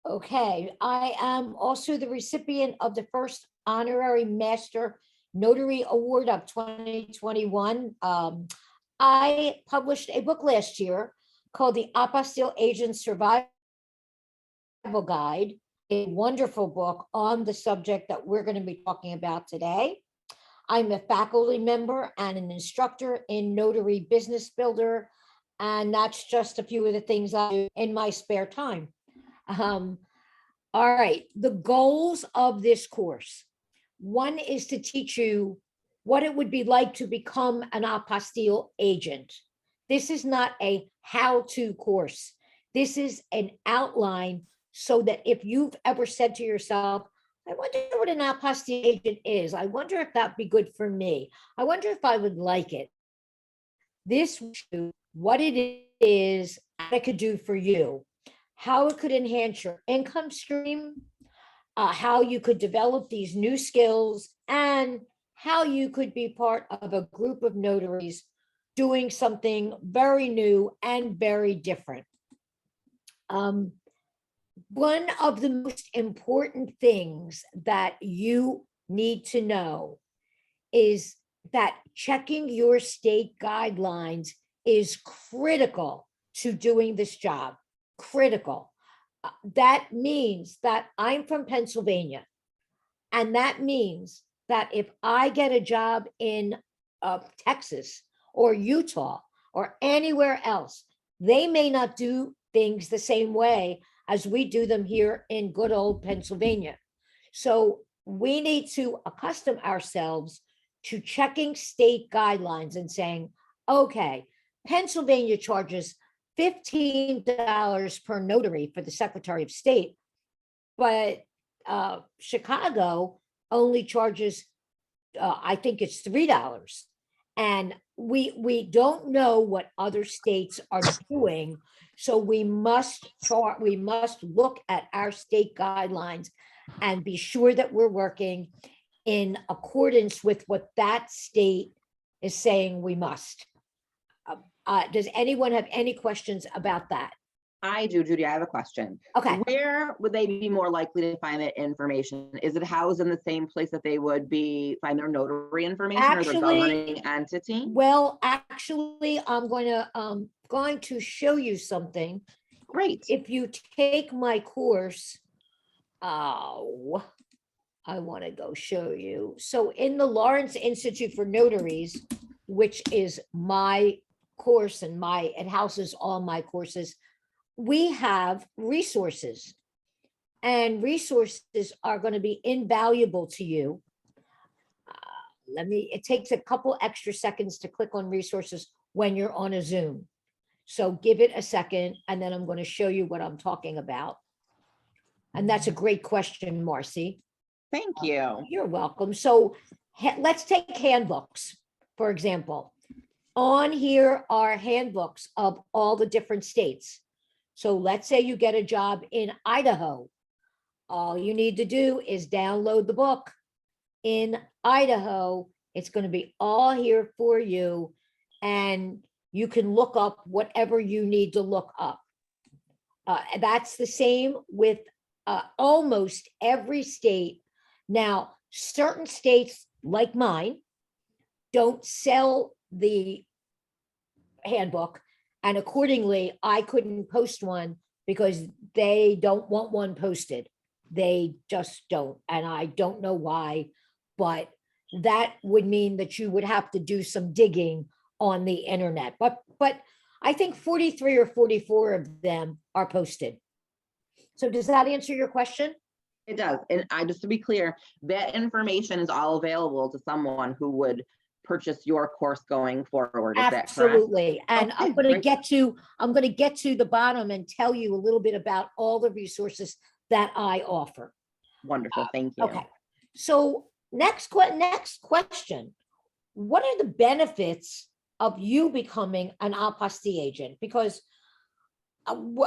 Okay, I am also the recipient of the first honorary master notary award of 2021. I published a book last year called the Apostille Agent Survival Guide, a wonderful book on the subject that we're going to be talking about today. I'm a faculty member and an instructor in Notary Business Builder, and that's just a few of the things I do in my spare time. Um, all right, the goals of this course. One is to teach you what it would be like to become an apostille agent. This is not a how-to course. This is an outline so that if you've ever said to yourself, I wonder what an apostille agent is. I wonder if that'd be good for me. I wonder if I would like it. This what it is, what it could do for you, how it could enhance your income stream, how you could develop these new skills, and how you could be part of a group of notaries doing something very new and very different. One of the most important things that you need to know is that checking your state guidelines is critical to doing this job. Critical. That means that I'm from Pennsylvania. And that means that if I get a job in Texas or Utah or anywhere else, they may not do things the same way as we do them here in good old Pennsylvania. So we need to accustom ourselves to checking state guidelines and saying, okay, Pennsylvania charges $15 per notary for the Secretary of State, but Chicago only charges, I think it's $3. And we don't know what other states are doing, so we must look at our state guidelines and be sure that we're working in accordance with what that state is saying we must. Does anyone have any questions about that? I do, Judy. I have a question. Okay. Where would they be more likely to find that information? Is it housed in the same place that they would find their notary information, or the governing entity? Well, actually, I'm going to show you something. Great. If you take my course, I want to go show you. So in the Lawrence Institute for Notaries, which is my course and it houses all my courses, we have resources, and resources are going to be invaluable to you. It takes a couple extra seconds to click on resources when you're on a Zoom. So give it a second, and then I'm going to show you what I'm talking about. And that's a great question, Marcy. Thank you. You're welcome. So let's take handbooks, for example. On here are handbooks of all the different states. So let's say you get a job in Idaho. All you need to do is download the book. In Idaho, it's going to be all here for you, and you can look up whatever you need to look up. That's the same with almost every state. Now, certain states like mine don't sell the handbook, and accordingly, I couldn't post one because they don't want one posted. They just don't, and I don't know why, but that would mean that you would have to do some digging on the internet. But I think 43 or 44 of them are posted. So does that answer your question? It does. And just to be clear, that information is all available to someone who would purchase your course going forward. Is Absolutely. That correct? And okay, I'm going to get to the bottom and tell you a little bit about all the resources that I offer. Wonderful. Thank you. Okay. So next question. What are the benefits of you becoming an apostille agent? Because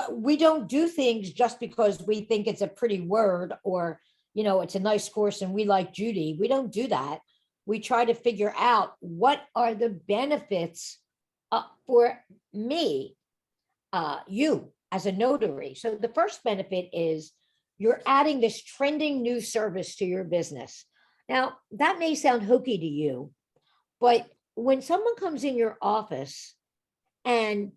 we don't do things just because we think it's a pretty word, or, it's a nice course and we like Judy. We don't do that. We try to figure out what are the benefits for me, you as a notary. So the first benefit is you're adding this trending new service to your business. Now, that may sound hokey to you, but when someone comes in your office and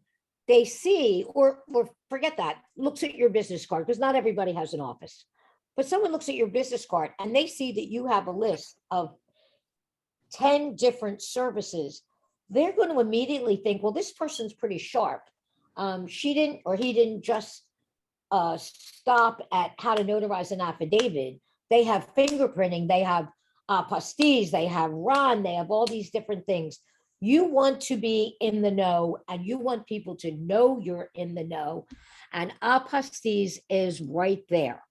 they see, or forget that, looks at your business card, because not everybody has an office, but someone looks at your business card and they see that you have a list of 10 different services, they're going to immediately think, well, this person's pretty sharp. She didn't, or he didn't just stop at how to notarize an affidavit. They have fingerprinting, they have apostilles, they have Ron, they have all these different things. You want to be in the know, and you want people to know you're in the know. And apostilles is right there.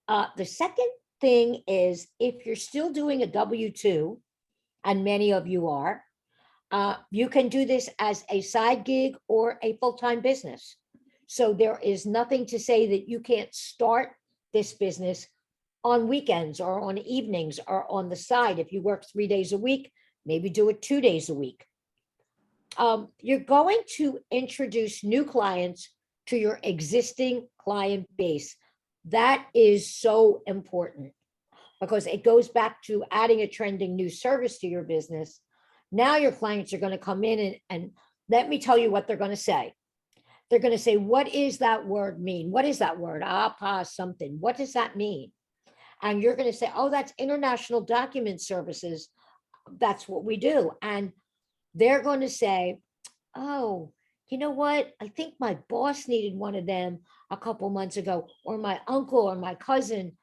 The second thing is, if you're still doing a W-2, and many of you are, you can do this as a side gig or a full-time business. So there is nothing to say that you can't start this business on weekends or on evenings or on the side. If you work 3 days a week, maybe do it 2 days a week. You're going to introduce new clients to your existing client base. That is so important, because it goes back to adding a trending new service to your business. Now your clients are going to come in and let me tell you what they're going to say. They're going to say, what is that word mean? What is that word? Something. What does that mean? And you're going to say, oh, that's international document services. That's what we do. And they're going to say, oh, you know what? I think my boss needed one of them a couple months ago, or my uncle or my cousin.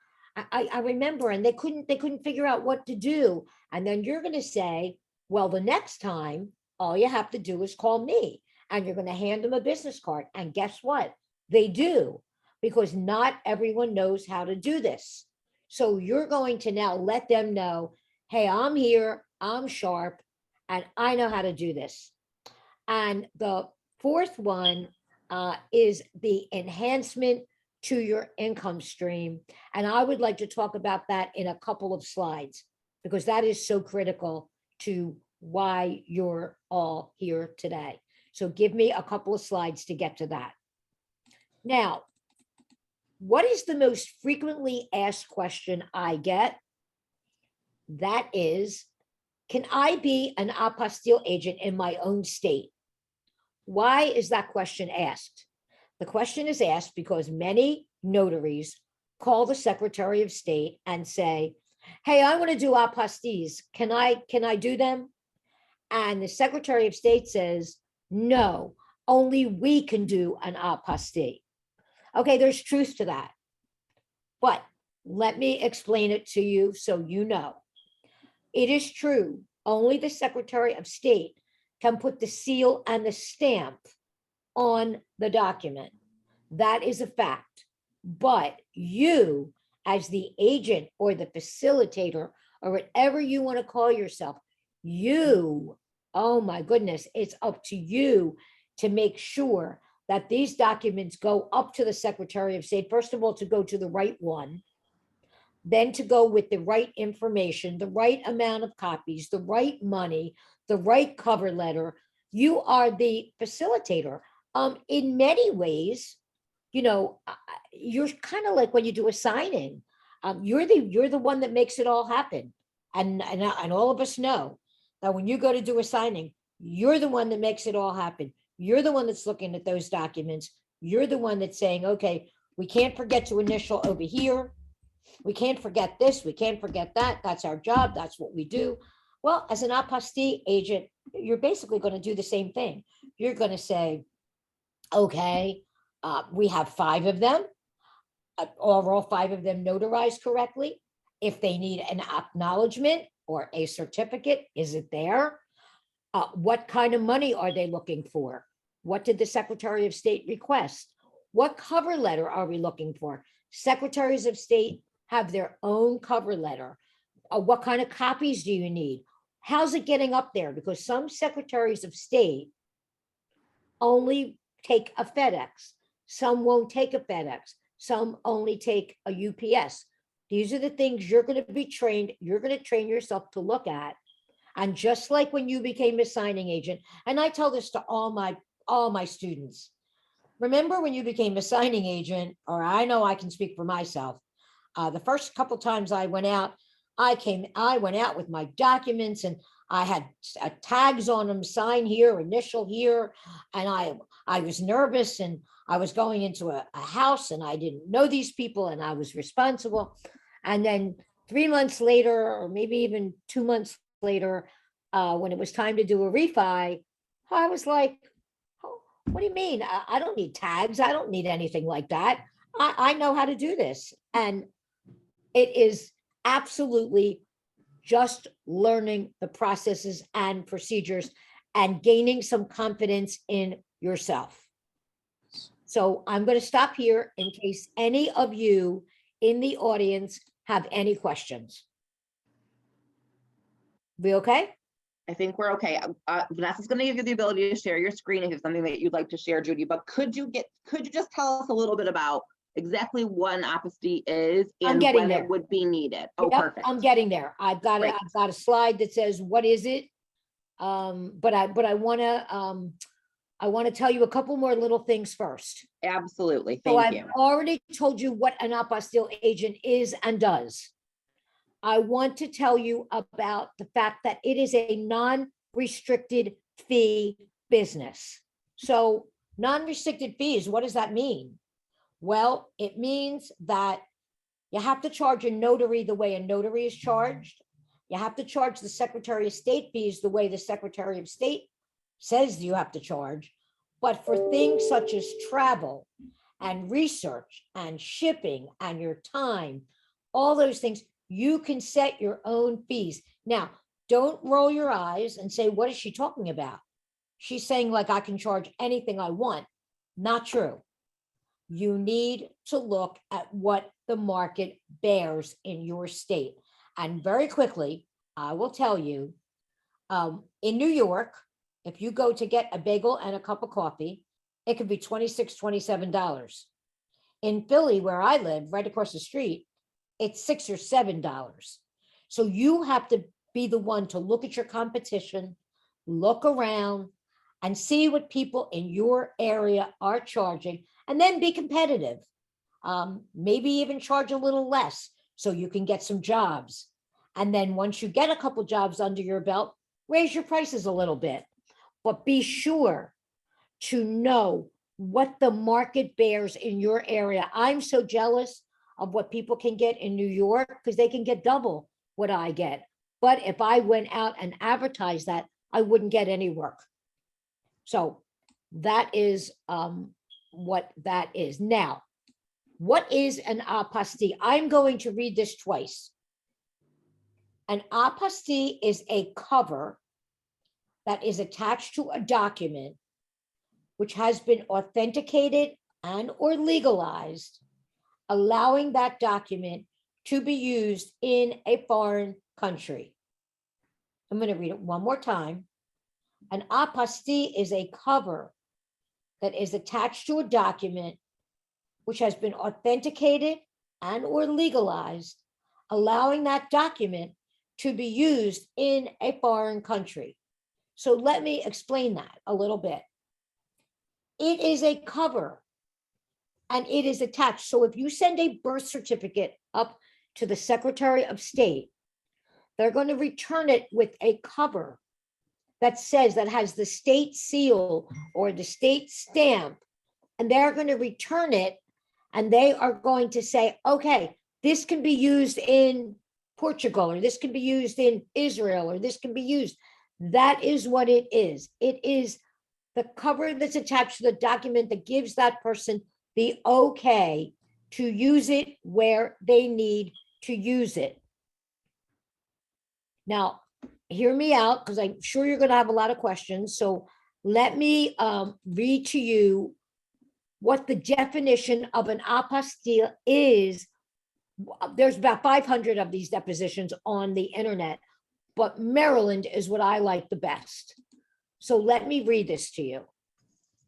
I remember, and they couldn't figure out what to do. And then you're going to say, well, the next time, all you have to do is call me, and you're going to hand them a business card. And guess what? They do, because not everyone knows how to do this. So you're going to now let them know, hey, I'm here, I'm sharp, and I know how to do this. And the fourth one is the enhancement to your income stream. And I would like to talk about that in a couple of slides, because that is so critical to why you're all here today. So give me a couple of slides to get to that. Now, what is the most frequently asked question I get? That is, can I be an apostille agent in my own state? Why is that question asked? The question is asked because many notaries call the Secretary of State and say, hey, I want to do apostilles. Can I do them? And the Secretary of State says, no, only we can do an apostille. Okay, there's truth to that. But let me explain it to you so you know. It is true, only the Secretary of State can put the seal and the stamp on the document. That is a fact. But you, as the agent or the facilitator, or whatever you want to call yourself, you, oh my goodness, it's up to you to make sure that these documents go up to the Secretary of State. First of all, to go to the right one, then to go with the right information, the right amount of copies, the right money, the right cover letter. You are the facilitator. In many ways, you know, you're kind of like when you do a signing. You're the one that makes it all happen. And all of us know that when you go to do a signing, you're the one that makes it all happen. You're the one that's looking at those documents. You're the one that's saying, okay, we can't forget to initial over here. We can't forget this. We can't forget that. That's our job. That's what we do. Well, as an apostille agent, you're basically going to do the same thing. You're going to say, okay, we have 5 of them. Are all 5 of them notarized correctly? If they need an acknowledgement or a certificate, is it there? What kind of money are they looking for? What did the Secretary of State request? What cover letter are we looking for? Secretaries of State have their own cover letter. What kind of copies do you need? How's it getting up there? Because some Secretaries of State only take a FedEx. Some won't take a FedEx. Some only take a UPS. These are the things you're going to be trained. You're going to train yourself to look at. And just like when you became a signing agent, and I tell this to all my students, remember when you became a signing agent, or I know I can speak for myself. The first couple times I went out, I went out with my documents and I had tags on them, sign here, initial here. And I was nervous and I was going into a house and I didn't know these people and I was responsible. And then 3 months later, or maybe even 2 months later, when it was time to do a refi, I was like, "Oh, what do you mean? I don't need tags. I don't need anything like that. I know how to do this." And it is absolutely just learning the processes and procedures and gaining some confidence in yourself. So I'm going to stop here in case any of you in the audience have any questions. We okay? I think we're okay. Vanessa's going to give you the ability to share your screen if it's something that you'd like to share, Judy, but could you just tell us a little bit about exactly what an apostille is and when it would be needed? Oh, Yep, perfect. I'm getting there. I've got a slide that says, what is it? But I want to tell you a couple more little things first. Absolutely. So Thank you. I've already told you what an apostille agent is and does. I want to tell you about the fact that it is a non-restricted fee business. So non-restricted fees, what does that mean? Well, it means that you have to charge a notary the way a notary is charged. You have to charge the Secretary of State fees the way the Secretary of State says you have to charge. But for things such as travel and research and shipping and your time, all those things, you can set your own fees. Now, don't roll your eyes and say, what is she talking about? She's saying like I can charge anything I want. Not true. You need to look at what the market bears in your state. And very quickly, I will tell you, in New York, if you go to get a bagel and a cup of coffee, it could be $26, $27. In Philly, where I live, right across the street, it's $6 or $7. So you have to be the one to look at your competition, look around, and see what people in your area are charging, and then be competitive. Maybe even charge a little less so you can get some jobs. And then once you get a couple jobs under your belt, raise your prices a little bit. But be sure to know what the market bears in your area. I'm so jealous of what people can get in New York because they can get double what I get. But if I went out and advertised that, I wouldn't get any work. So that is what that is. Now, what is an apostille? I'm going to read this twice. An apostille is a cover that is attached to a document which has been authenticated and or legalized, allowing that document to be used in a foreign country. I'm going to read it one more time. An apostille is a cover that is attached to a document which has been authenticated and or legalized, allowing that document to be used in a foreign country. So let me explain that a little bit. It is a cover and it is attached. So if you send a birth certificate up to the Secretary of State, they're going to return it with a cover that says, that has the state seal or the state stamp, and they're going to return it and they are going to say, okay, this can be used in Portugal, or this can be used in Israel, or this can be used. That is what it is. It is the cover that's attached to the document that gives that person the okay to use it where they need to use it. Now, hear me out, because I'm sure you're going to have a lot of questions. So let me read to you what the definition of an apostille is. There's about 500 of these depositions on the internet, but Maryland is what I like the best. So let me read this to you.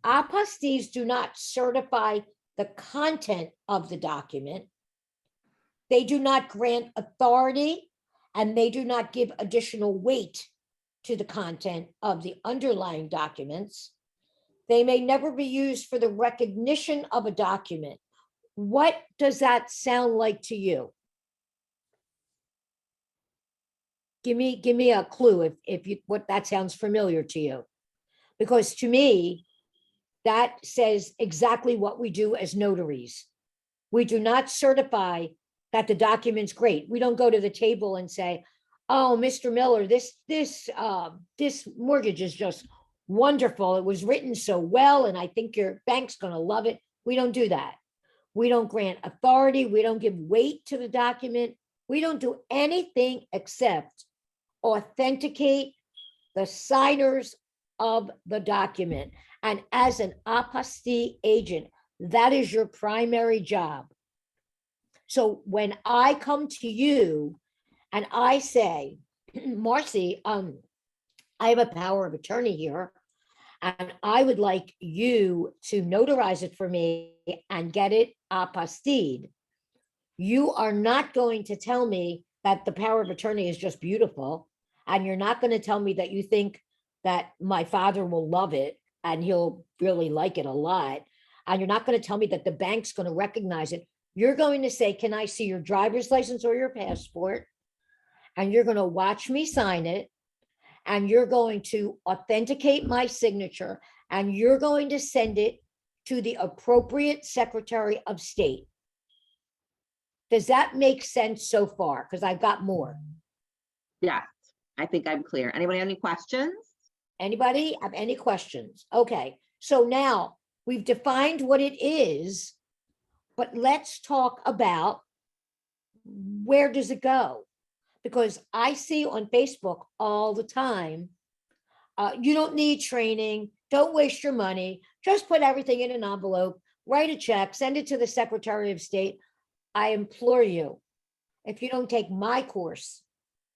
Apostilles do not certify the content of the document. They do not grant authority, and they do not give additional weight to the content of the underlying documents. They may never be used for the recognition of a document. What does that sound like to you? Give me a clue if you, what that sounds familiar to you. Because to me, that says exactly what we do as notaries. We do not certify that the document's great. We don't go to the table and say, oh, Mr. Miller, this mortgage is just wonderful. It was written so well, and I think your bank's going to love it. We don't do that. We don't grant authority. We don't give weight to the document. We don't do anything except authenticate the signers of the document. And as an apostille agent, that is your primary job. So when I come to you and I say, Marcy, I have a power of attorney here, and I would like you to notarize it for me and get it apostilled, you are not going to tell me that the power of attorney is just beautiful. And you're not going to tell me that you think that my father will love it and he'll really like it a lot. And you're not going to tell me that the bank's going to recognize it. You're going to say, can I see your driver's license or your passport? And you're going to watch me sign it. And you're going to authenticate my signature. And you're going to send it to the appropriate Secretary of State. Does that make sense so far? Because I've got more. Yeah, I think I'm clear. Anybody have any questions? Anybody have any questions? Okay, so now we've defined what it is, but let's talk about where does it go? Because I see on Facebook all the time, you don't need training, don't waste your money, just put everything in an envelope, write a check, send it to the Secretary of State. I implore you, if you don't take my course,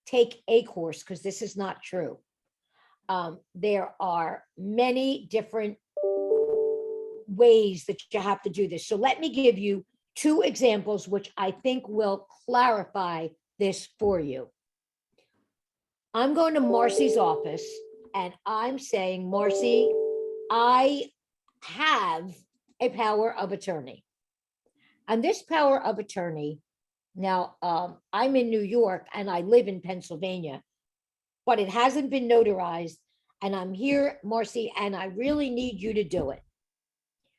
take a course, because this is not true. There are many different ways that you have to do this. So let me give you 2 examples, which I think will clarify this for you. I'm going to Marcy's office and I'm saying, Marcy, I have a power of attorney. And this power of attorney, now I'm in New York and I live in Pennsylvania, but it hasn't been notarized. And I'm here, Marcy, and I really need you to do it.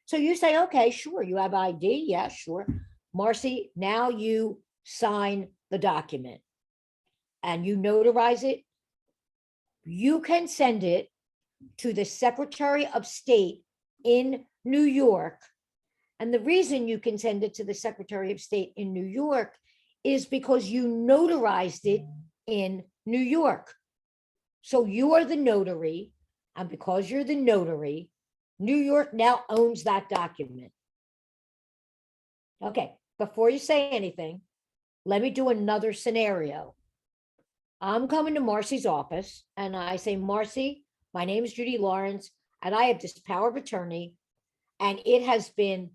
So you say, okay, sure. You have ID? Yeah, sure. Marcy, now you sign the document and you notarize it. You can send it to the Secretary of State in New York. And the reason you can send it to the Secretary of State in New York is because you notarized it in New York. So you are the notary, and because you're the notary, New York now owns that document. Okay, before you say anything, let me do another scenario. I'm coming to Marcy's office and I say, Marcy, my name is Judith Lawrence, and I have this power of attorney, and it has been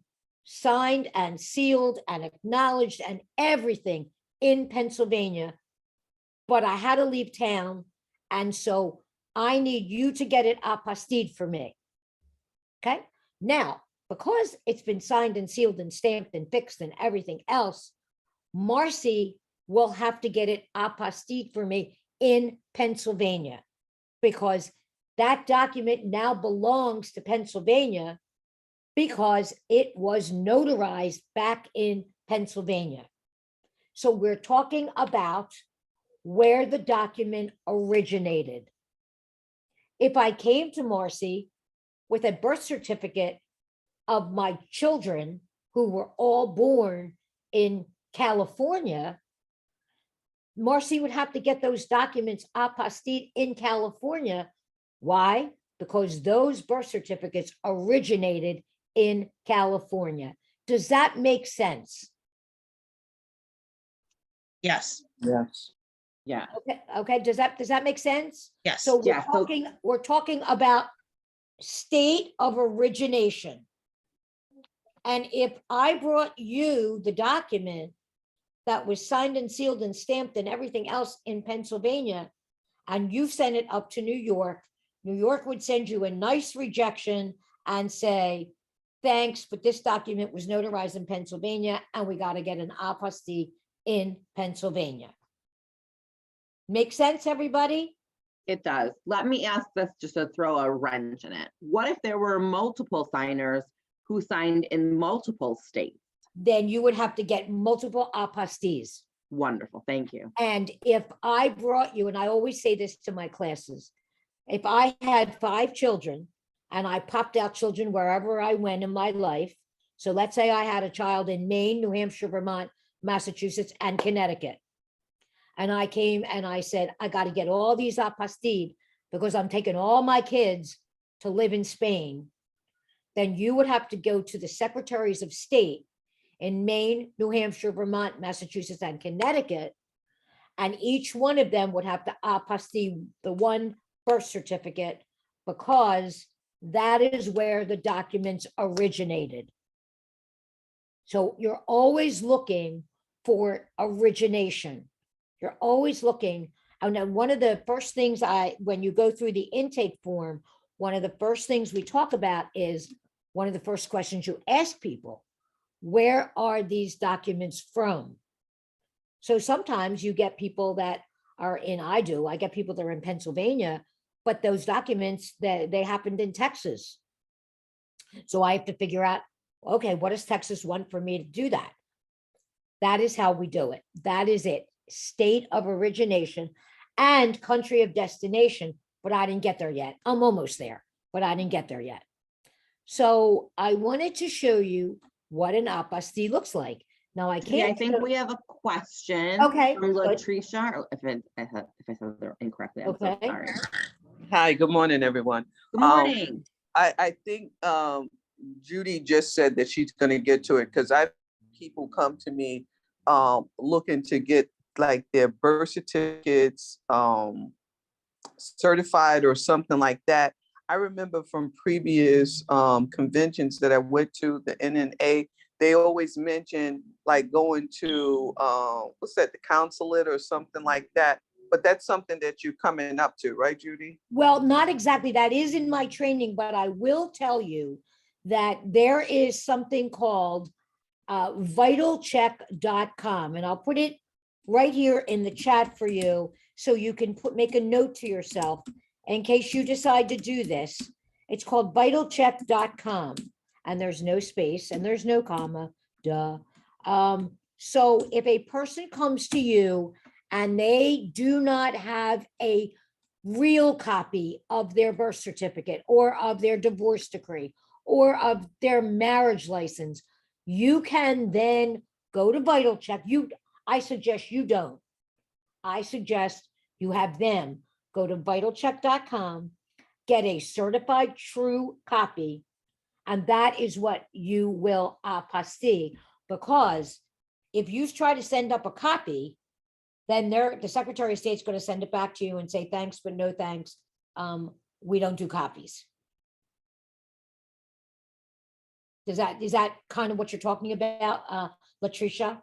signed and sealed and acknowledged and everything in Pennsylvania, but I had to leave town. And so I need you to get it apostilled for me. Okay. Now, because it's been signed and sealed and stamped and fixed and everything else, Marcy will have to get it apostilled for me in Pennsylvania, because that document now belongs to Pennsylvania because it was notarized back in Pennsylvania. So we're talking about where the document originated. If I came to Marcy with a birth certificate of my children who were all born in California, Marcy would have to get those documents apostilled in California. Why? Because those birth certificates originated in California. Does that make sense? Yes. Yes. Yeah. Okay. Does that make sense? Yes. So Yeah, so- we're talking about state of origination. And if I brought you the document that was signed and sealed and stamped and everything else in Pennsylvania, and you sent it up to New York, New York would send you a nice rejection and say, thanks, but this document was notarized in Pennsylvania and we got to get an apostille in Pennsylvania. Make sense, everybody? It does. Let me ask this just to throw a wrench in it. What if there were multiple signers who signed in multiple states? Then you would have to get multiple apostilles. Wonderful, thank you. And if I brought you, and I always say this to my classes, if I had 5 children and I popped out children wherever I went in my life, so let's say I had a child in Maine, New Hampshire, Vermont, Massachusetts, and Connecticut. And I came and I said, I got to get all these apostilles because I'm taking all my kids to live in Spain. Then you would have to go to the secretaries of state in Maine, New Hampshire, Vermont, Massachusetts, and Connecticut. And each one of them would have to apostille the one birth certificate because that is where the documents originated. So you're always looking for origination. You're always looking. And then one of the first things when you go through the intake form, one of the first things we talk about is one of the first questions you ask people, where are these documents from? So sometimes you get people that are in, I get people that are in Pennsylvania, but those documents that they happened in Texas. So I have to figure out, okay, what does Texas want for me to do that? That is how we do it. That is it. State of origination and country of destination, but I didn't get there yet. I'm almost there, but I didn't get there yet. So I wanted to show you what an apostille looks like. Now I can't. I think we have a question. Okay, from good. Latricia, or if I said that incorrectly, I'm so Okay. sorry. Hi, good morning, everyone. Good morning. I think Judy just said that she's going to get to it because people come to me looking to get like their birth certificates certified or something like that. I remember from previous conventions that I went to, the NNA, they always mention like going to, what's that, the consulate or something like that. But that's something that you're coming up to, right, Judy? Well, not exactly. That is in my training, but I will tell you that there is something called vitalcheck.com, and I'll put it right here in the chat for you so you can make a note to yourself in case you decide to do this. It's called vitalcheck.com, and there's no space and there's no comma, duh. So if a person comes to you and they do not have a real copy of their birth certificate or of their divorce decree or of their marriage license, you can then go to VitalCheck. I suggest you don't. I suggest you have them go to vitalcheck.com, get a certified true copy, and that is what you will apostille. Because if you try to send up a copy, then the Secretary of State's going to send it back to you and say, thanks, but no thanks. We don't do copies. Is that kind of what you're talking about, Latricia?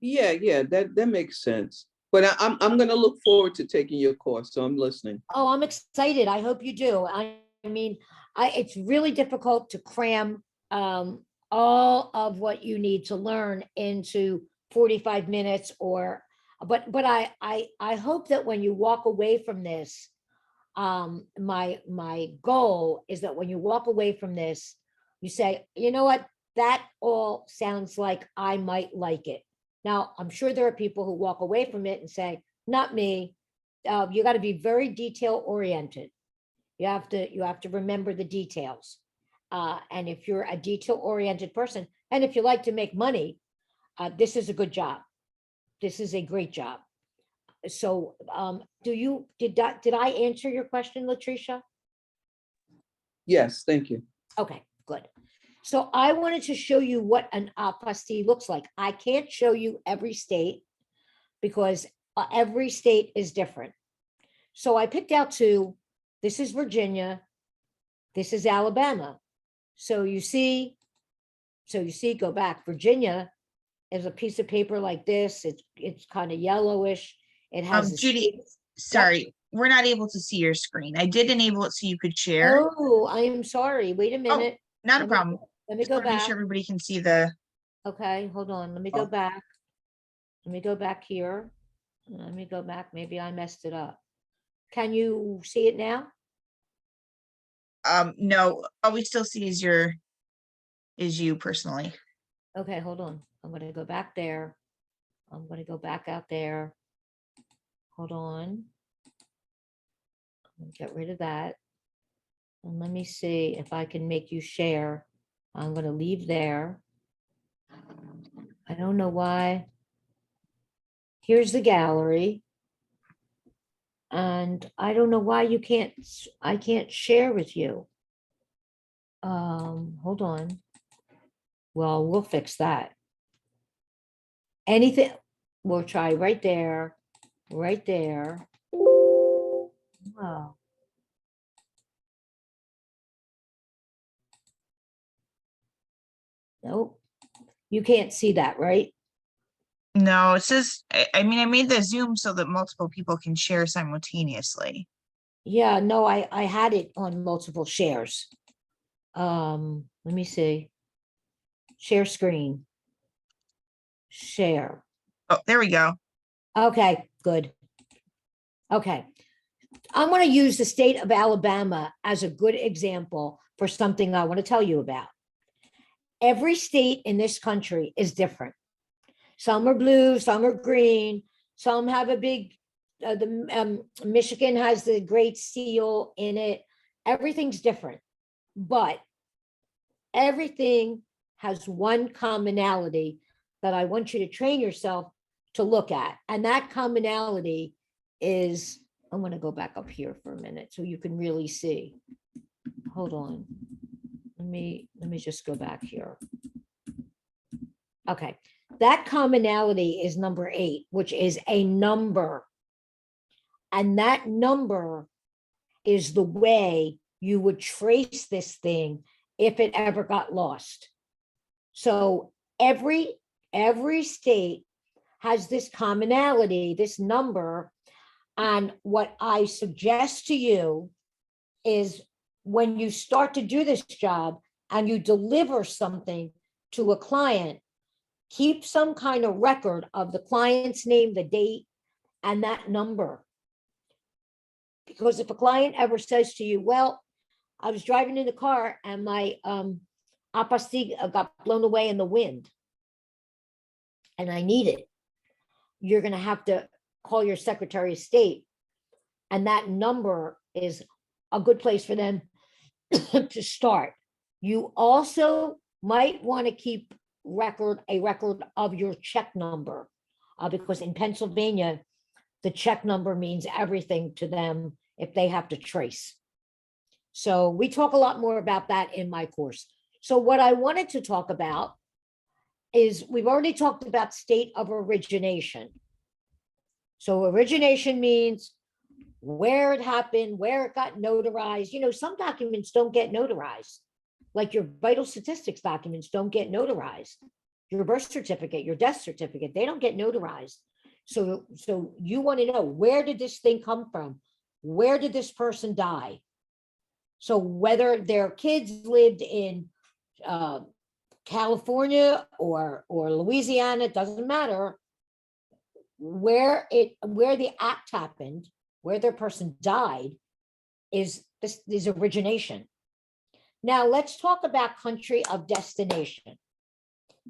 Yeah, that makes sense. But I'm going to look forward to taking your course, so I'm listening. Oh, I'm excited. I hope you do. I mean, it's really difficult to cram all of what you need to learn into 45 minutes but I hope that when you walk away from this, my goal is that when you walk away from this, you say, you know what, that all sounds like I might like it. Now, I'm sure there are people who walk away from it and say, not me. You got to be very detail oriented. You have to remember the details. And if you're a detail oriented person, and if you like to make money, this is a good job. This is a great job. So did I answer your question, Latricia? Yes, thank you. Okay, good. So I wanted to show you what an apostille looks like. I can't show you every state because every state is different. So I picked out 2. This is Virginia. This is Alabama. So you see, go back. Virginia is a piece of paper like this. It's kind of yellowish. It has Judy, sorry, we're not able to see your screen. I did enable it so you could share. Oh, I am sorry. Wait a minute. Not a Let me- problem. Let me Just go want to make sure back. everybody can see the, Okay, hold on. Let me go Oh. back. Let me go back here. Let me go back. Maybe I messed it up. Can you see it now? no, all we still see is you personally. Okay, hold on. I'm gonna go back there. I'm gonna go back out there. Hold on. I'm gonna get rid of that. And let me see if I can make you share. I'm gonna leave there. I don't know why. Here's the gallery. And I don't know why you can't, I can't share with you. Hold on. Well, we'll fix that. Anything, we'll try right there, right there. Wow. Nope. You can't see that, right? No, it says, I mean, I made the Zoom so that multiple people can share simultaneously. Yeah, no, I had it on multiple shares. Let me see. Share screen. Share. Oh, there we go. Okay, good. Okay. I'm going to use the state of Alabama as a good example for something I want to tell you about. Every state in this country is different. Some are blue, some are green, some have a big, Michigan has the great seal in it. Everything's different, but everything has one commonality that I want you to train yourself to look at. And that commonality is, I'm going to go back up here for a minute so you can really see. Hold on. Let me just go back here. Okay. That commonality is number 8, which is a number. And that number is the way you would trace this thing if it ever got lost. So every state has this commonality, this number. And what I suggest to you is when you start to do this job and you deliver something to a client, keep some kind of record of the client's name, the date, and that number. Because if a client ever says to you, well, I was driving in the car and my apostille got blown away in the wind and I need it, you're going to have to call your Secretary of State. And that number is a good place for them to start. You also might want to keep a record of your check number, because in Pennsylvania, the check number means everything to them if they have to trace. So we talk a lot more about that in my course. So what I wanted to talk about is we've already talked about state of origination. So origination means where it happened, where it got notarized. You know, some documents don't get notarized, like your vital statistics documents don't get notarized. Your birth certificate, your death certificate, they don't get notarized. So you want to know, where did this thing come from? Where did this person die? So whether their kids lived in California or Louisiana, it doesn't matter. Where the act happened, where their person died, is origination. Now let's talk about country of destination.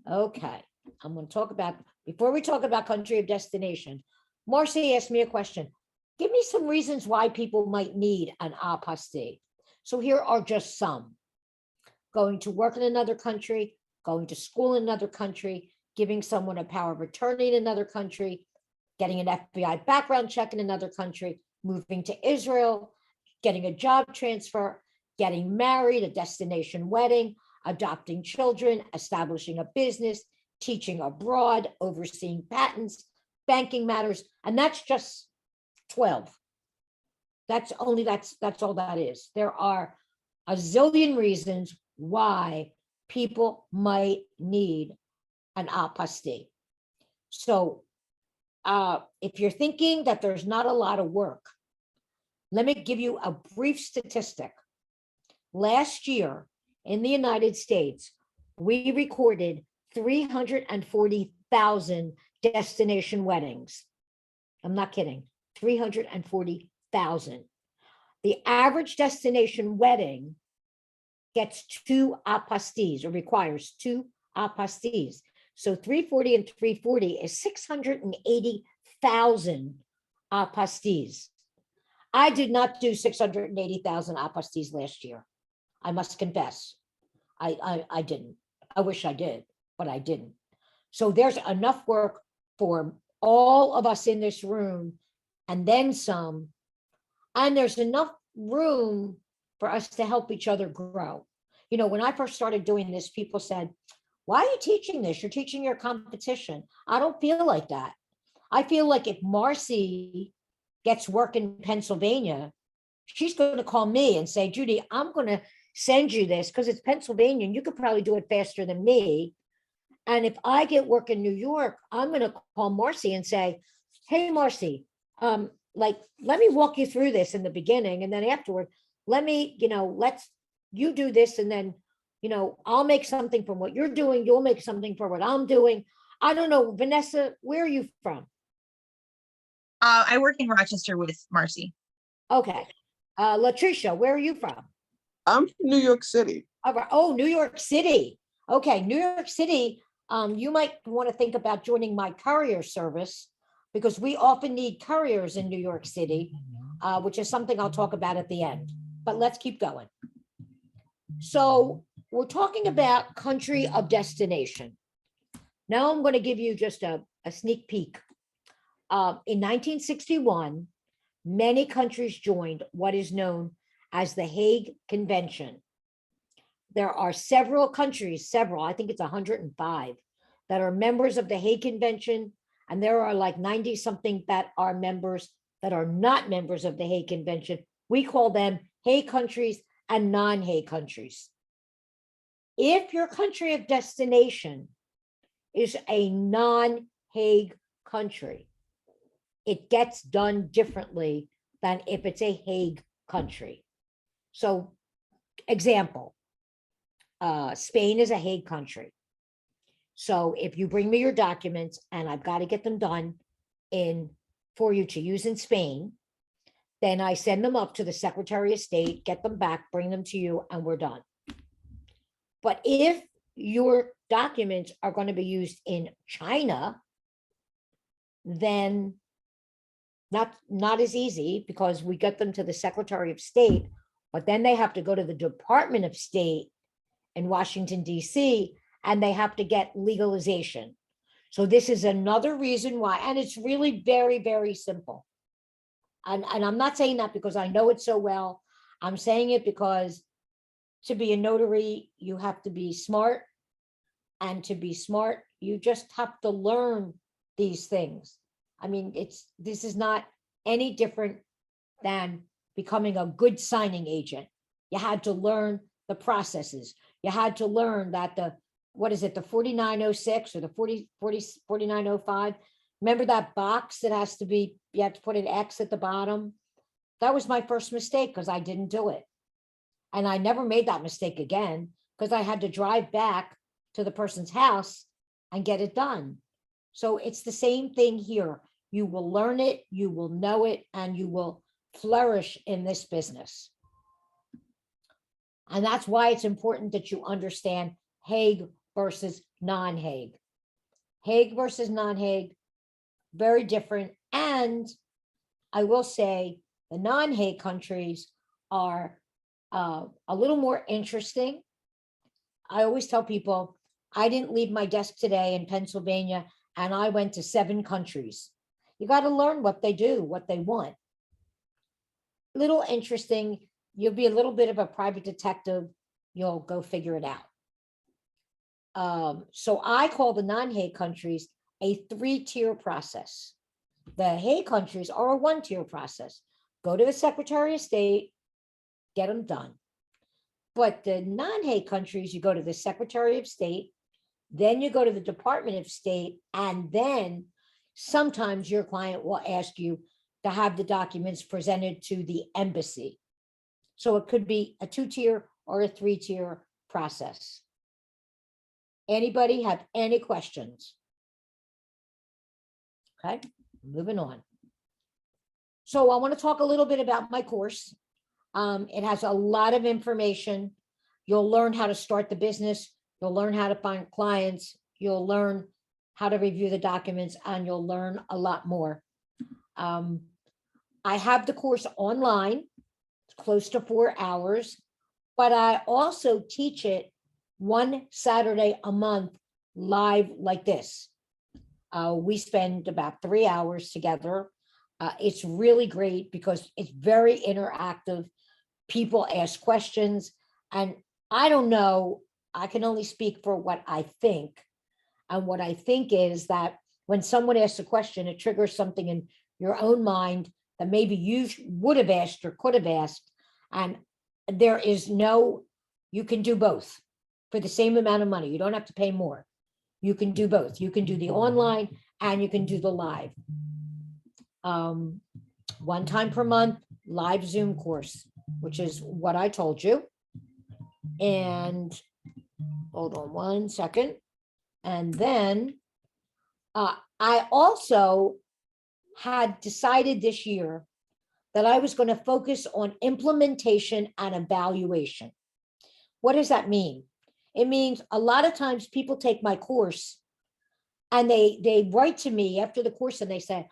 Okay, I'm going to talk about, before we talk about country of destination, Marcy asked me a question. Give me some reasons why people might need an apostille. So here are just some. Going to work in another country, going to school in another country, giving someone a power of attorney in another country, getting an FBI background check in another country, moving to Israel, getting a job transfer, getting married, a destination wedding, adopting children, establishing a business, teaching abroad, overseeing patents, banking matters, and that's just 12. That's all that is. There are a zillion reasons why people might need an apostille. So if you're thinking that there's not a lot of work, Let me give you a brief statistic. Last year in the United States, we recorded 340,000 destination weddings. I'm not kidding, 340,000. The average destination wedding gets 2 apostilles, or requires 2 apostilles. So 340 and 340 is 680,000 apostilles. I did not do 680,000 apostilles last year. I must confess, I didn't. I wish I did, but I didn't. So there's enough work for all of us in this room and then some, and there's enough room for us to help each other grow. You know, when I first started doing this, people said, why are you teaching this? You're teaching your competition. I don't feel like that. I feel like if Marcy gets work in Pennsylvania, she's going to call me and say, Judy, I'm going to send you this because it's Pennsylvania and you could probably do it faster than me. And if I get work in New York, I'm going to call Marcy and say, hey, Marcy, like, let me walk you through this in the beginning. And then afterward, let me, you do this. And then, I'll make something from what you're doing. You'll make something for what I'm doing. I don't know. Vanessa, where are you from? I work in Rochester with Marcy. Okay. Latricia, where are you from? I'm from New York City. All right. Oh, New York City. Okay. New York City. You might want to think about joining my courier service because we often need couriers in New York City, which is something I'll talk about at the end, but let's keep going. So we're talking about country of destination. Now I'm going to give you just a sneak peek. In 1961, many countries joined what is known as the Hague Convention. There are several countries, I think it's 105, that are members of the Hague Convention, and there are like 90 something that are members that are not members of the Hague Convention. We call them Hague countries and non-Hague countries. If your country of destination is a non-Hague country, it gets done differently than if it's a Hague country. So, example, Spain is a Hague country. So if you bring me your documents and I've got to get them done for you to use in Spain, then I send them up to the Secretary of State, get them back, bring them to you, and we're done. But if your documents are going to be used in China, then not as easy because we get them to the Secretary of State, but then they have to go to the Department of State in Washington, D.C., and they have to get legalization. So this is another reason why, and it's really very, very simple. And I'm not saying that because I know it so well. I'm saying it because to be a notary, you have to be smart. And to be smart, you just have to learn these things. I mean, this is not any different than becoming a good signing agent. You had to learn the processes. You had to learn that the 4906 or the 4905. Remember that box that has to be, you have to put an X at the bottom? That was my first mistake because I didn't do it. And I never made that mistake again because I had to drive back to the person's house and get it done. So it's the same thing here. You will learn it, you will know it, and you will flourish in this business. And that's why it's important that you understand Hague versus non-Hague. Hague versus non-Hague, very different. And I will say the non-Hague countries are a little more interesting. I always tell people, I didn't leave my desk today in Pennsylvania and I went to 7 countries. You got to learn what they do, what they want. Little interesting. You'll be a little bit of a private detective. You'll go figure it out. So I call the non-Hague countries a 3-tier process. The Hague countries are a 1-tier process. Go to the Secretary of State, get them done. But the non-Hague countries, you go to the Secretary of State, then you go to the Department of State, and then sometimes your client will ask you, to have the documents presented to the embassy. So it could be a 2-tier or a 3-tier process. Anybody have any questions? Okay, moving on. So I want to talk a little bit about my course. It has a lot of information. You'll learn how to start the business. You'll learn how to find clients. You'll learn how to review the documents, and you'll learn a lot more. I have the course online, close to 4 hours, but I also teach it one Saturday a month live like this. We spend about 3 hours together. It's really great because it's very interactive. People ask questions, and I don't know, I can only speak for what I think. And what I think is that when someone asks a question, it triggers something in your own mind that maybe you would have asked or could have asked. And there is no, you can do both for the same amount of money. You don't have to pay more. You can do both. You can do the online and you can do the live. 1 time per month, live Zoom course, which is what I told you. And hold on 1 second. And then I also had decided this year that I was going to focus on implementation and evaluation. What does that mean? It means a lot of times people take my course and they write to me after the course and they say,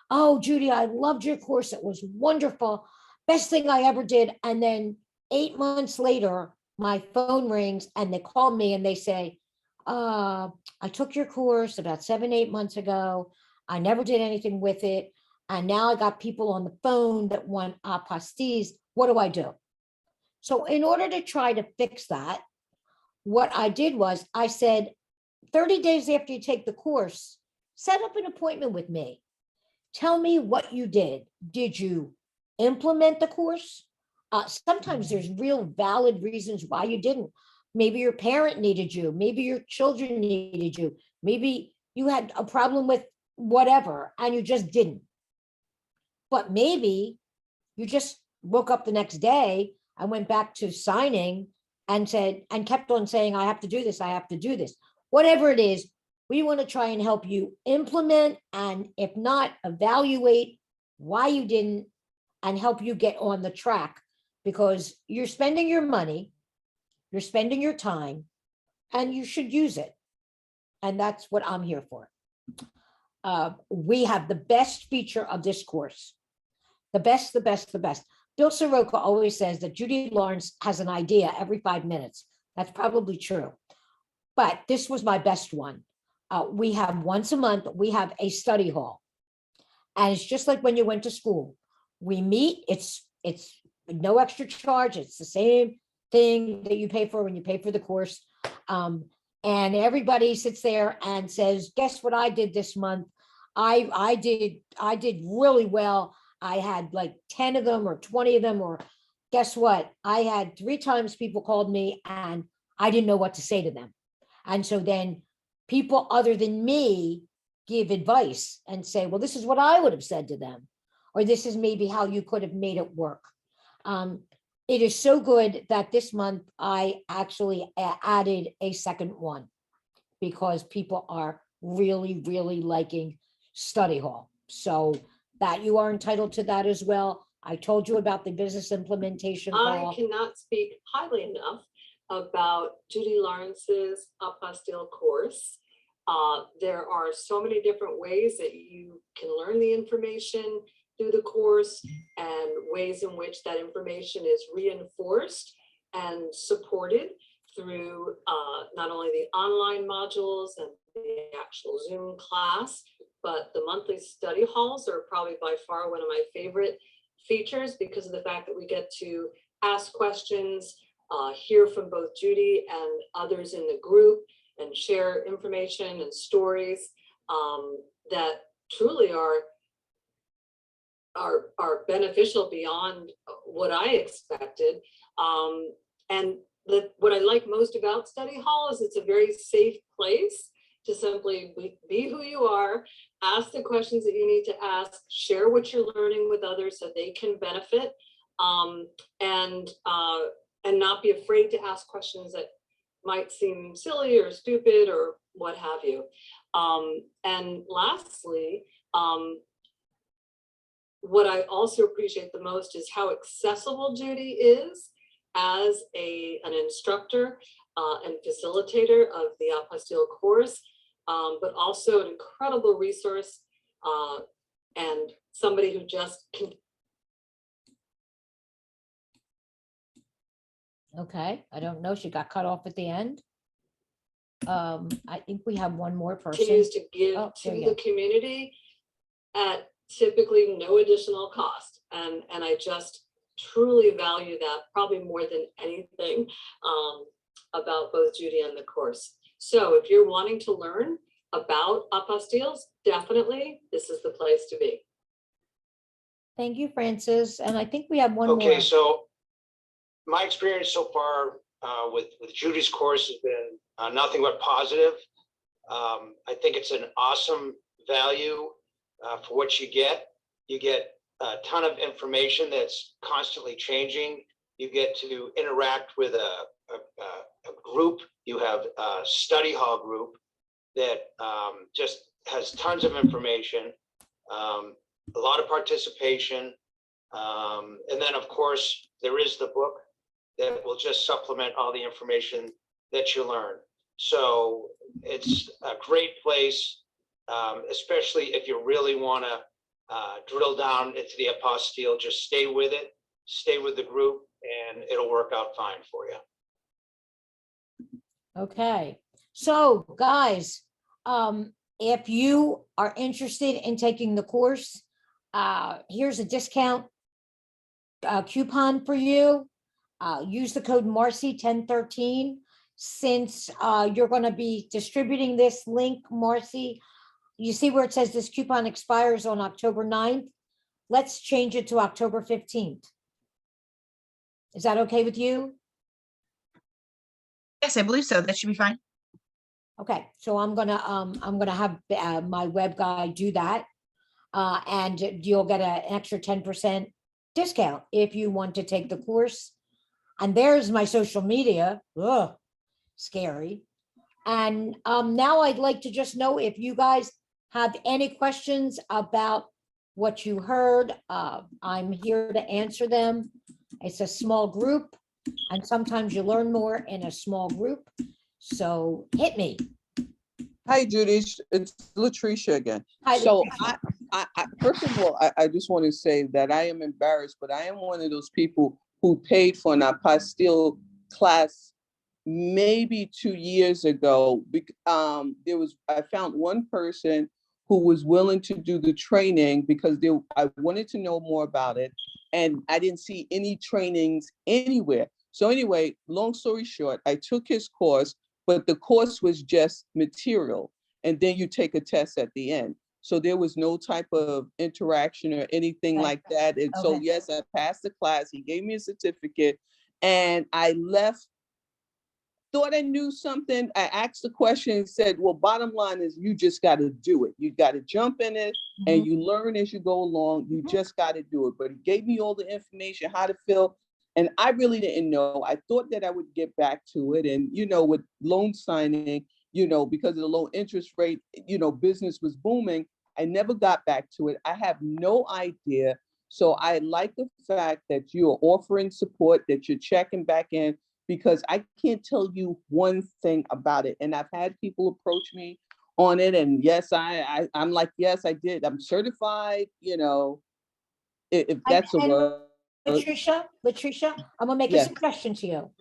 "Oh, Judy, I loved your course. It was wonderful. Best thing I ever did." And then 8 months later, my phone rings and they call me and they say, "I took your course about 7, 8 months ago. I never did anything with it. And now I got people on the phone that want apostilles. What do I do?" So in order to try to fix that, what I did was I said, 30 days after you take the course, set up an appointment with me. Tell me what you did. Did you implement the course? Sometimes there's real valid reasons why you didn't. Maybe your parent needed you. Maybe your children needed you. Maybe you had a problem with whatever and you just didn't. But maybe you just woke up the next day and went back to signing and said, and kept on saying, "I have to do this. I have to do this." Whatever it is, we want to try and help you implement, and if not, evaluate why you didn't and help you get on the track, because you're spending your money, you're spending your time, and you should use it. And that's what I'm here for. We have the best feature of this course. The best, the best, the best. Bill Soroka always says that Judith Lawrence has an idea every 5 minutes. That's probably true. But this was my best one. We have once a month, we have a study hall. And it's just like when you went to school. We meet, it's no extra charge. It's the same thing that you pay for when you pay for the course. And everybody sits there and says, "Guess what I did this month? I did really well. I had like 10 of them or 20 of them, or guess what? I had 3 times people called me and I didn't know what to say to them." And so then people other than me give advice and say, "Well, this is what I would have said to them," or "This is maybe how you could have made it work." It is so good that this month I actually added a second one because people are really, really liking study hall. So that you are entitled to that as well. I told you about the business implementation call. I cannot speak highly enough about Judy Lawrence's apostille course. There are so many different ways that you can learn the information through the course, and ways in which that information is reinforced and supported through not only the online modules and the actual Zoom class, but the monthly study halls are probably by far one of my favorite features, because of the fact that we get to ask questions, hear from both Judy and others in the group, and share information and stories that truly are beneficial beyond what I expected. And what I like most about study hall is it's a very safe place. to simply be who you are, ask the questions that you need to ask, share what you're learning with others so they can benefit, and not be afraid to ask questions that might seem silly or stupid or what have you. And lastly, what I also appreciate the most is how accessible Judy is as an instructor and facilitator of the Apostille course, but also an incredible resource and somebody who just can. Okay, I don't know. She got cut off at the end. I think we have one more person. Continues to give Oh, to there you the go. community at typically no additional cost. And I just truly value that probably more than anything about both Judy and the course. So if you're wanting to learn about apostilles, definitely this is the place to be. Thank you, Francis. And I think we have one more. Okay, so my experience so far with Judy's course has been nothing but positive. I think it's an awesome value for what you get. You get a ton of information that's constantly changing. You get to interact with a group. You have a study hall group that just has tons of information, a lot of participation. And then, of course, there is the book that will just supplement all the information that you learn. So it's a great place, especially if you really want to drill down into the apostille. Just stay with it, stay with the group, and it'll work out fine for you. Okay, so guys, if you are interested in taking the course, here's a discount coupon for you. Use the code Marcy1013. Since you're going to be distributing this link, Marcy, you see where it says this coupon expires on October 9th. Let's change it to October 15th. Is that okay with you? Yes, I believe so. That should be fine. Okay, so I'm gonna have my web guy do that, and you'll get an extra 10% discount if you want to take the course. And there's my social media. Ugh, scary. And now I'd like to just know if you guys have any questions about what you heard. I'm here to answer them. It's a small group, and sometimes you learn more in a small group. So hit me. Hi, Judy. It's Latricia again. Hi, So Latricia. I first of all, I just want to say that I am embarrassed, but I am one of those people who paid for an apostille class maybe 2 years ago. I found one person who was willing to do the training because I wanted to know more about it, and I didn't see any trainings anywhere. So anyway, long story short, I took his course, but the course was just material, and then you take a test at the end. So there was no type of interaction or anything like that. And so yes, I passed the class. He gave me a certificate, and I left. Thought I knew something. I asked the question and said, well, bottom line is you just got to do it. You got to jump in it and you learn as you go along. You just got to do it. But he gave me all the information, how to fill. And I really didn't know. I thought that I would get back to it. And, with loan signing, because of the low interest rate, business was booming. I never got back to it. I have no idea. So I like the fact that you're offering support, that you're checking back in, because I can't tell you one thing about it. And I've had people approach me on it. And yes, I'm like, yes, I did. I'm certified, if that's a word. Latricia, I'm gonna make a suggestion to you.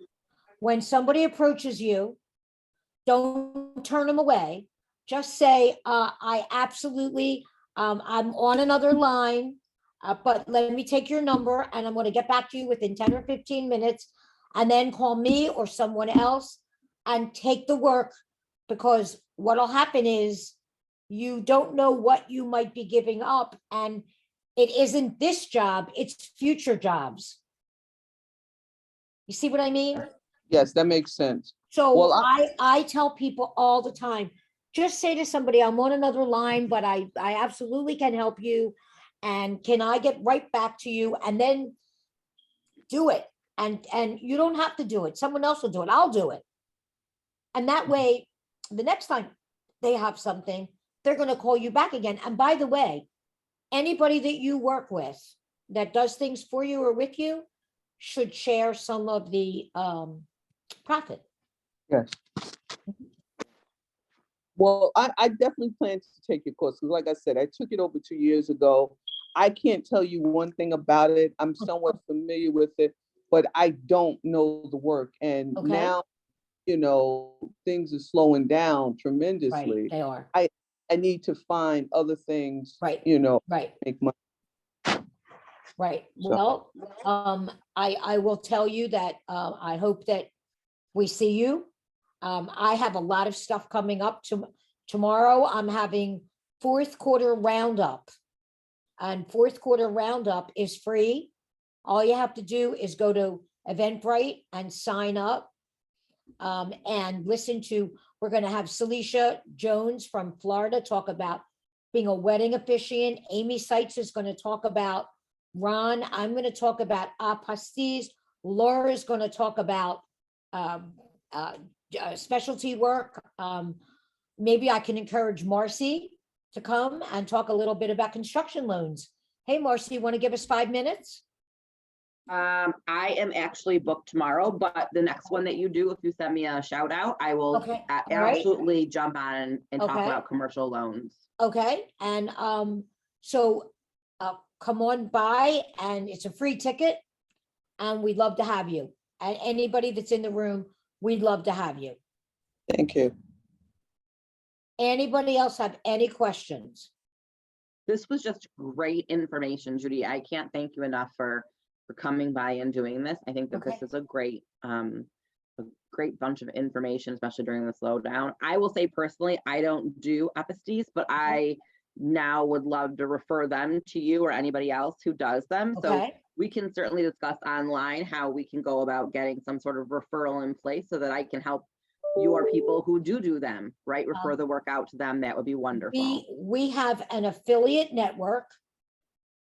When somebody approaches you, don't turn them away. Just say, I absolutely, I'm on another line, but let me take your number and I'm gonna get back to you within 10 or 15 minutes. And then call me or someone else and take the work, because what'll happen is you don't know what you might be giving up, and it isn't this job, it's future jobs. You see what I mean? Yes, that makes sense. So Well, I tell people all the time, just say to somebody, I'm on another line, but I absolutely can help you. And can I get right back to you? And then do it. And you don't have to do it. Someone else will do it. I'll do it. And that way, the next time they have something, they're going to call you back again. And by the way, anybody that you work with that does things for you or with you should share some of the profit. Yes. Well, I definitely plan to take your course, because like I said, I took it over 2 years ago. I can't tell you one thing about it. I'm somewhat familiar with it, but I don't know the work. And Okay. now, you know, things are slowing down tremendously. Right, they are. I need to find other things, Right. you know, Right. make money. Right. So- Well, I will tell you that I hope that we see you. I have a lot of stuff coming up tomorrow. I'm having fourth quarter roundup. And fourth quarter roundup is free. All you have to do is go to Eventbrite and sign up. And listen to, we're going to have Celicia Jones from Florida talk about being a wedding officiant. Amy Seitz is going to talk about Ron. I'm going to talk about apostilles. Laura is going to talk about specialty work. Maybe I can encourage Marcy to come and talk a little bit about construction loans. Hey, Marcy, you want to give us 5 minutes? I am actually booked tomorrow, but the next one that you do, if you send me a shout out, I will Okay, all right. absolutely jump on and talk Okay. about commercial loans. Okay, and so come on by, and it's a free ticket, and we'd love to have you. And anybody that's in the room, we'd love to have you. Thank you. Anybody else have any questions? This was just great information, Judy. I can't thank you enough for coming by and doing this. I think that Okay. this is a great bunch of information, especially during the slowdown. I will say personally, I don't do apostilles, but I now would love to refer them to you or anybody else who does them. So Okay, we can certainly discuss online how we can go about getting some sort of referral in place so that I can help your people who do them, right? Refer the work out to them. That would be wonderful. we have an affiliate network.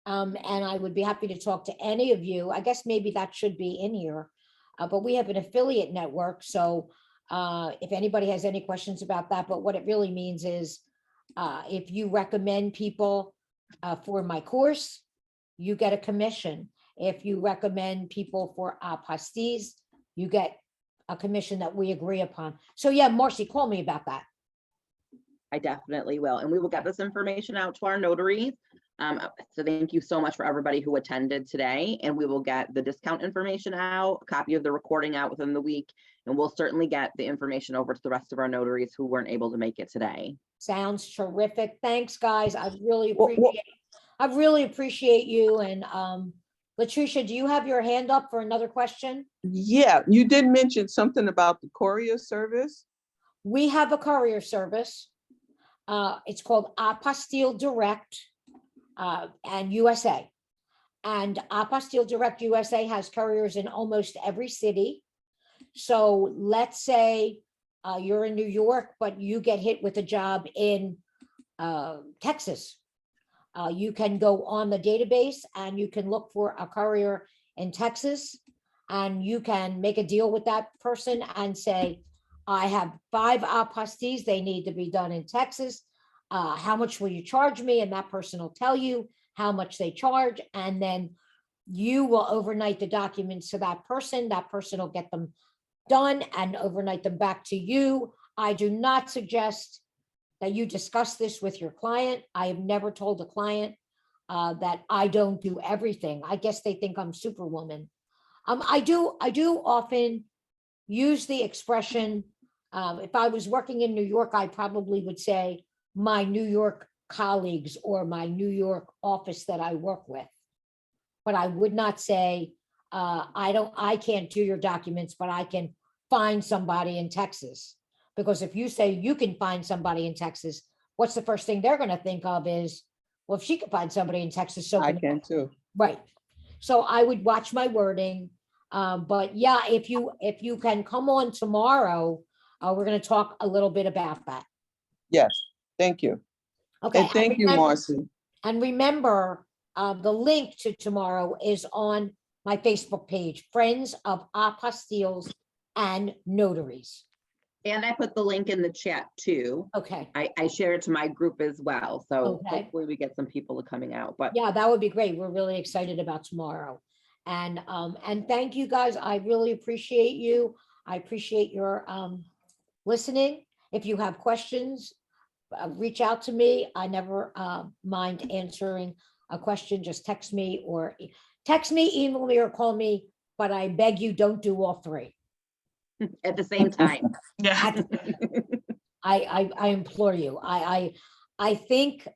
And I would be happy to talk to any of you. I guess maybe that should be in here. But we have an affiliate network. So if anybody has any questions about that, but what it really means is if you recommend people for my course, you get a commission. If you recommend people for apostilles, you get a commission that we agree upon. So yeah, Marcy, call me about that. I definitely will. And we will get this information out to our notaries. So thank you so much for everybody who attended today, and we will get the discount information out, a copy of the recording out within the week, and we'll certainly get the information over to the rest of our notaries who weren't able to make it today. Sounds terrific. Thanks, guys. I really appreciate you. And Latricia, do you have your hand up for another question? Yeah, you did mention something about the courier service. We have a courier service. It's called Apostille Direct and USA. And Apostille Direct USA has couriers in almost every city. So let's say you're in New York, but you get hit with a job in Texas. You can go on the database and you can look for a courier in Texas, and you can make a deal with that person and say, I have 5 apostilles, they need to be done in Texas. How much will you charge me? And that person will tell you how much they charge. And then you will overnight the documents to that person. That person will get them done and overnight them back to you. I do not suggest that you discuss this with your client. I have never told a client that I don't do everything. I guess they think I'm Superwoman. I do often use the expression, if I was working in New York, I probably would say my New York colleagues or my New York office that I work with. But I would not say, I can't do your documents, but I can find somebody in Texas. Because if you say you can find somebody in Texas, what's the first thing they're going to think of is, well, if she can find somebody in Texas, so I can can too. Right. So I would watch my wording. But yeah, if you can come on tomorrow, we're going to talk a little bit about that. Yes, thank you. Okay. And thank you, Marcy. And remember, the link to tomorrow is on my Facebook page, Friends of Apostilles and Notaries. And I put the link in the chat too. Okay. I shared it to my group as well. So Okay. hopefully we get some people coming out, but Yeah, that would be great. We're really excited about tomorrow. And thank you guys. I really appreciate you. I appreciate your listening. If you have questions, reach out to me. I never mind answering a question. Just text me or email me, or call me. But I beg you, don't do all three at the same time. Yeah. I implore you. I think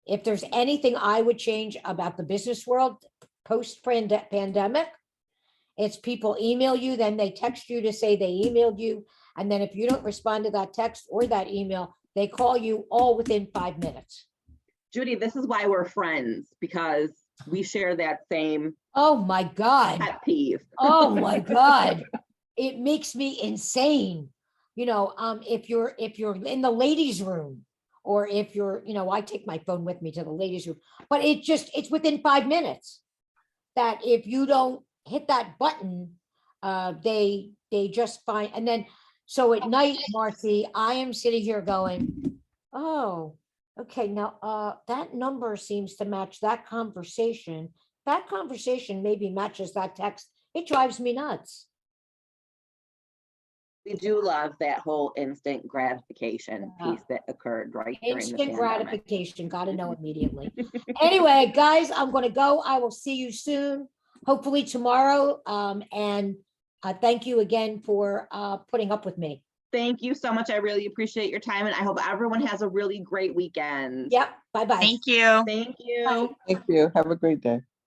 if there's anything I would change about the business world post-pandemic, it's people email you, then they text you to say they emailed you, and then if you don't respond to that text or that email, they call you all within 5 minutes. Judy, this is why we're friends, because we share that same Oh my God. pet peeve. Oh my God. It makes me insane. You know, if you're in the ladies' room, or if you're, I take my phone with me to the ladies' room, but it's within 5 minutes that if you don't hit that button, they just find, and then, so at night, Marcy, I am sitting here going, oh, okay, now, that number seems to match that conversation. That conversation maybe matches that text. It drives me nuts. We do love that whole instant gratification piece that occurred right during the Instant pandemic. gratification, got to know immediately. Anyway, guys, I'm going to go. I will see you soon, hopefully tomorrow. And thank you again for putting up with me. Thank you so much. I really appreciate your time, and I hope everyone has a really great weekend. Yep. Bye-bye. Thank you. Thank you. Bye. Thank you. Have a great day.